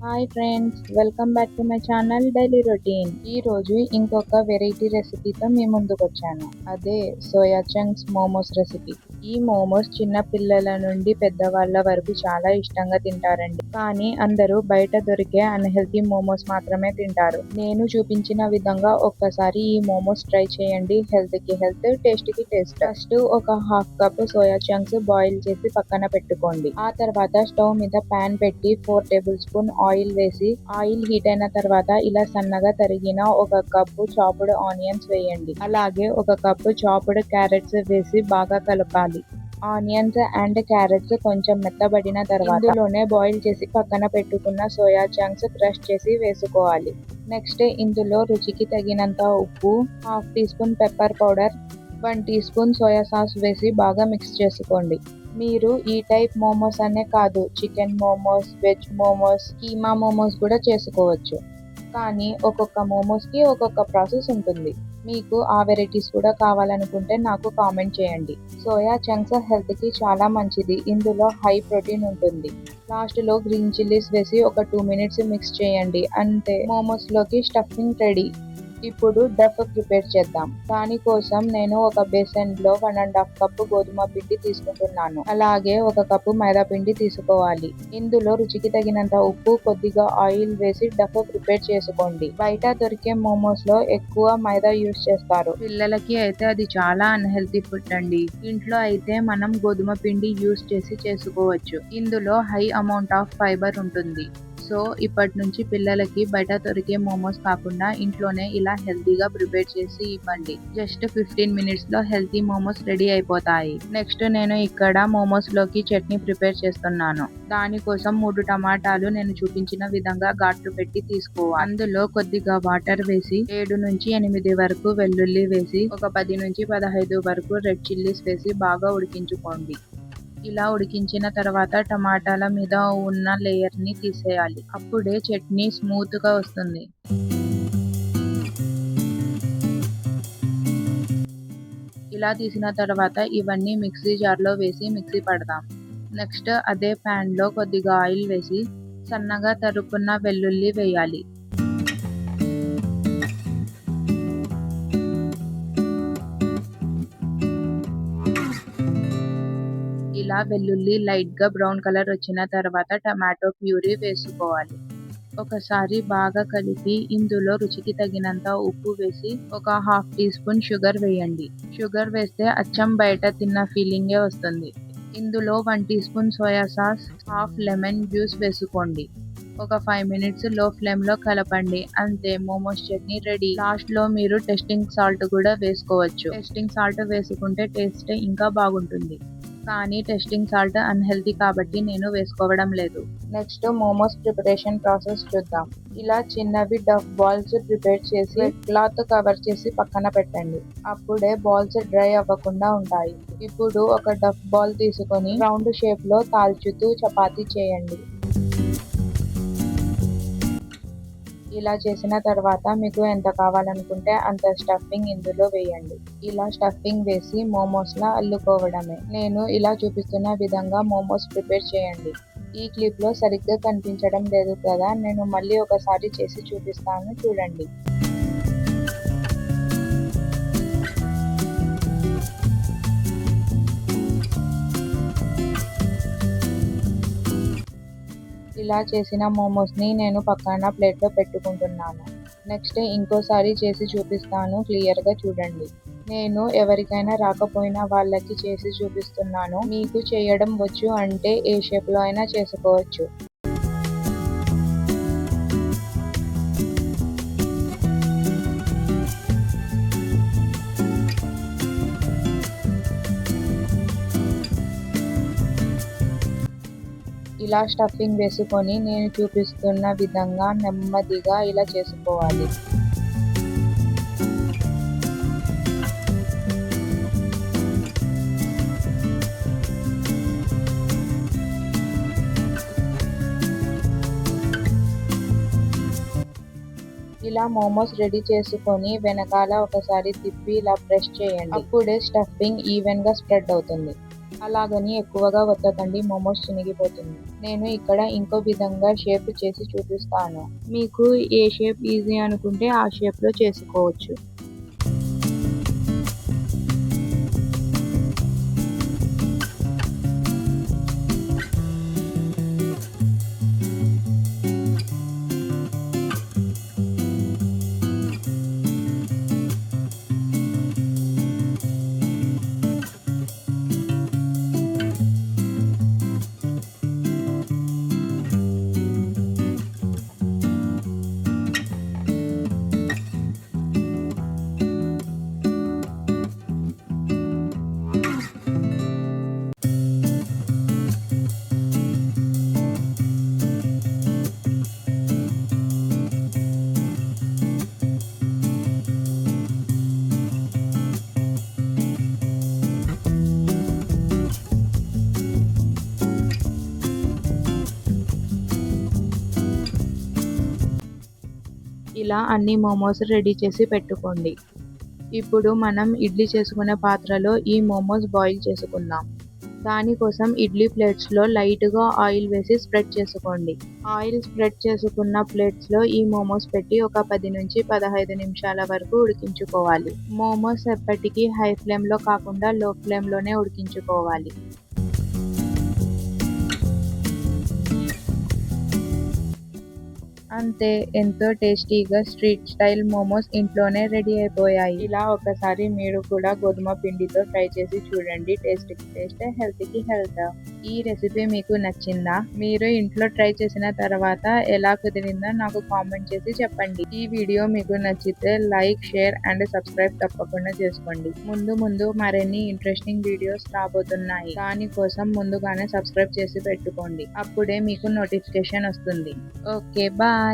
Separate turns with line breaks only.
Hi friends, welcome back to my channel daily routine. ఈ రోజు ఇంకొక వెరైటీ రెసిపీతో మీ ముందుకు వచ్చాను. అదే సోయా చంక్స్ మోమోస్ రెసిపీ. ఈ మోమోస్ చిన్న పిల్లల నుండి పెద్దవాళ్ళ వరకు చాలా ఇష్టంగా తింటారండి. కానీ అందరూ బయట దొరికే అన్హెల్తీ మోమోస్ మాత్రమే తింటారు. నేను చూపించిన విధంగా ఒక్కసారి ఈ మోమోస్ ట్రై చేయండి. హెల్త్ కి హెల్త్, టేస్ట్ కి టేస్ట్. ఫస్ట్ ఒక half cup soya chunks boil చేసి పక్కన పెట్టుకోండి. ఆ తర్వాత స్టవ్ మీద పాన్ పెట్టి 4 టేబుల్ స్పూన్ ఆయిల్ వేసి, ఆయిల్ హీట్ అయిన తర్వాత ఇలా సన్నగా తరిగిన ఒక కప్పు చాప్డ్ ఆనియన్స్ వేయండి. అలాగే ఒక కప్పు చాప్డ్ క్యారెట్స్ వేసి బాగా కలపాలి. ఆనియన్స్ అండ్ క్యారెట్స్ కొంచెం మెత్తబడిన తర్వాత ఇందులోనే బాయిల్ చేసి పక్కన పెట్టుకున్న సోయా చంక్స్ క్రష్ చేసి వేసుకోవాలి. నెక్స్ట్ ఇందులో రుచికి తగినంత ఉప్పు, half teaspoon pepper powder, 1 teaspoon soya sauce వేసి బాగా మిక్స్ చేసుకోండి. మీరు ఈ టైప్ మోమోస్ అనే కాదు, చికెన్ మోమోస్, వెజ్ మోమోస్, కీమా మోమోస్ కూడా చేసుకోవచ్చు. కానీ ఒక్కొక్క మోమోస్కి ఒక్కొక్క ప్రాసెస్ ఉంటుంది. మీకు ఆ వెరైటీస్ కూడా కావాలనుకుంటే నాకు కామెంట్ చేయండి. సోయా చంక్స్ హెల్త్కి చాలా మంచిది. ఇందులో హై ప్రోటీన్ ఉంటుంది. లాస్ట్లో గ్రీన్ చిల్లీస్ వేసి ఒక 2 మినిట్స్ మిక్స్ చేయండి. అంతే, మోమోస్లోకి స్టఫింగ్ రెడీ. ఇప్పుడు డఫ్ ప్రిపేర్ చేద్దాం. దానికోసం నేను ఒక బేసన్లో 1.5 కప్పు గోధుమ పిండి తీసుకుంటున్నాను. అలాగే ఒక కప్పు మైదా పిండి తీసుకోవాలి. ఇందులో రుచికి తగినంత ఉప్పు, కొద్దిగా ఆయిల్ వేసి డఫ్ ప్రిపేర్ చేసుకోండి. బయట దొరికే మోమోస్ లో ఎక్కువ మైదా యూస్ చేస్తారు. పిల్లలకి అయితే అది చాలా అన్హెల్తీ ఫుడ్ అండి. ఇంట్లో అయితే మనం గోధుమ పిండి యూస్ చేసి చేసుకోవచ్చు. ఇందులో హై అమౌంట్ ఆఫ్ ఫైబర్ ఉంటుంది. సో ఇప్పటి నుంచి పిల్లలకి బయట దొరికే మోమోస్ కాకుండా ఇంట్లోనే ఇలా హెల్తీగా ప్రిపేర్ చేసి ఇవ్వండి. జస్ట్ 15 మినిట్స్ లో హెల్తీ మోమోస్ రెడీ అయిపోతాయి. నెక్స్ట్ నేను ఇక్కడ మోమోస్ లోకి చట్నీ ప్రిపేర్ చేస్తున్నాను. దానికోసం 3 టమాటాలు నేను చూపించిన విధంగా ఘాట్లు పెట్టి తీసుకోవాలి. అందులో కొద్దిగా వాటర్ వేసి 7 నుంచి 8 వరకు వెల్లుల్లి వేసి, ఒక 10 నుంచి 15 వరకు రెడ్ చిల్లీస్ వేసి బాగా ఉడికించుకోండి. ఇలా ఉడికించిన తర్వాత టమాటాల మీద ఉన్న లేయర్ ని తీసేయాలి. అప్పుడే చట్నీ స్మూత్ గా వస్తుంది. ఇలా తీసిన తర్వాత ఇవన్నీ మిక్సీ జార్ లో వేసి మిక్సీ పడదాం. నెక్స్ట్ అదే ప్యాన్ లో కొద్దిగా ఆయిల్ వేసి సన్నగా తరుక్కున్న వెల్లుల్లి వేయాలి. ఇలా వెల్లుల్లి లైట్ గా బ్రౌన్ కలర్ వచ్చిన తర్వాత టమాటో ప్యూరీ వేసుకోవాలి. ఒకసారి బాగా కలిపి ఇందులో రుచికి తగినంత ఉప్పు వేసి ఒక హాఫ్ టీ స్పూన్ షుగర్ వేయండి. షుగర్ వేస్తే అచ్చం బయట తిన్న ఫీలింగే వస్తుంది. ఇందులో 1 teaspoon soya sauce, half lemon juice వేసుకోండి. ఒక 5 మినిట్స్ లో ఫ్లేమ్ లో కలపండి. అంతే, మోమోస్ చట్నీ రెడీ. లాస్ట్ లో మీరు టెస్టింగ్ సాల్ట్ కూడా వేసుకోవచ్చు. టెస్టింగ్ సాల్ట్ వేసుకుంటే టేస్ట్ ఇంకా బాగుంటుంది. కానీ టెస్టింగ్ సాల్ట్ అన్హెల్తీ కాబట్టి నేను వేసుకోవడం లేదు. నెక్స్ట్ మోమోస్ ప్రిపరేషన్ ప్రాసెస్ చూద్దాం. ఇలా చిన్నవి డఫ్ బాల్స్ ప్రిపేర్ చేసి క్లాత్ కవర్ చేసి పక్కన పెట్టండి. అప్పుడే బాల్స్ డ్రై అవ్వకుండా ఉంటాయి. ఇప్పుడు ఒక డఫ్ బాల్ తీసుకొని రౌండ్ షేప్ లో కాల్చుతూ చపాతీ చేయండి. ఇలా చేసిన తర్వాత మీకు ఎంత కావాలనుకుంటే అంత స్టఫింగ్ ఇందులో వేయండి. ఇలా స్టఫింగ్ వేసి మోమోస్ లా అల్లుకోవడమే. నేను ఇలా చూపిస్తున్న విధంగా మోమోస్ ప్రిపేర్ చేయండి. ఈ క్లిప్ లో సరిగ్గా కనిపించడం లేదు కదా, నేను మళ్ళీ ఒకసారి చేసి చూపిస్తాను, చూడండి. ఇలా చేసిన మోమోస్ ని నేను పక్కన ప్లేట్ లో పెట్టుకుంటున్నాను. నెక్స్ట్ ఇంకోసారి చేసి చూపిస్తాను, క్లియర్ గా చూడండి. నేను ఎవరికైనా రాకపోయినా వాళ్ళకి చేసి చూపిస్తున్నాను. మీకు చేయడం వచ్చు అంటే ఏ షేప్ లో అయినా చేసుకోవచ్చు. ఇలా స్టఫింగ్ వేసుకొని నేను చూపిస్తున్న విధంగా నెమ్మదిగా ఇలా చేసుకోవాలి. ఇలా మోమోస్ రెడీ చేసుకొని వెనకాల ఒకసారి తిప్పి ఇలా ప్రెస్ చేయండి. అప్పుడే స్టఫింగ్ ఈవెన్ గా స్ప్రెడ్ అవుతుంది. అలాగని ఎక్కువగా ఒత్తకండి, మోమోస్ చినిగిపోతుంది. నేను ఇక్కడ ఇంకో విధంగా షేప్ చేసి చూపిస్తాను. మీకు ఏ షేప్ ఈజీ అనుకుంటే ఆ షేప్లో చేసుకోవచ్చు. ఇలా అన్ని మోమోస్ రెడీ చేసి పెట్టుకోండి. ఇప్పుడు మనం ఇడ్లీ చేసుకునే పాత్రలో ఈ మోమోస్ బాయిల్ చేసుకుందాం. దానికోసం ఇడ్లీ ప్లేట్స్లో లైట్గా ఆయిల్ వేసి స్ప్రెడ్ చేసుకోండి. ఆయిల్ స్ప్రెడ్ చేసుకున్న ప్లేట్స్లో ఈ మోమోస్ పెట్టి ఒక 10 నుంచి 15 నిమిషాల వరకు ఉడికించుకోవాలి. మోమోస్ ఎప్పటికీ హై ఫ్లేమ్లో కాకుండా లో ఫ్లేమ్లోనే ఉడికించుకోవాలి. అంతే, ఎంతో టేస్టీగా స్ట్రీట్ స్టైల్ మోమోస్ ఇంట్లోనే రెడీ అయిపోయాయి. ఇలా ఒకసారి మీరు కూడా గోధుమ పిండితో ట్రై చేసి చూడండి. టేస్ట్కి టేస్ట్, హెల్త్కి హెల్త్. ఈ రెసిపీ మీకు నచ్చిందా? మీరు ఇంట్లో ట్రై చేసిన తర్వాత ఎలా కుదిరిందో నాకు కామెంట్ చేసి చెప్పండి. ఈ వీడియో మీకు నచ్చితే లైక్, షేర్ అండ్ సబ్స్క్రైబ్ తప్పకుండా చేసుకోండి. ముందు మరిన్ని ఇంట్రెస్టింగ్ వీడియోస్ రాబోతున్నాయి. దానికోసం ముందుగానే సబ్స్క్రైబ్ చేసి పెట్టుకోండి. అప్పుడే మీకు నోటిఫికేషన్ వస్తుంది. Okay, bye.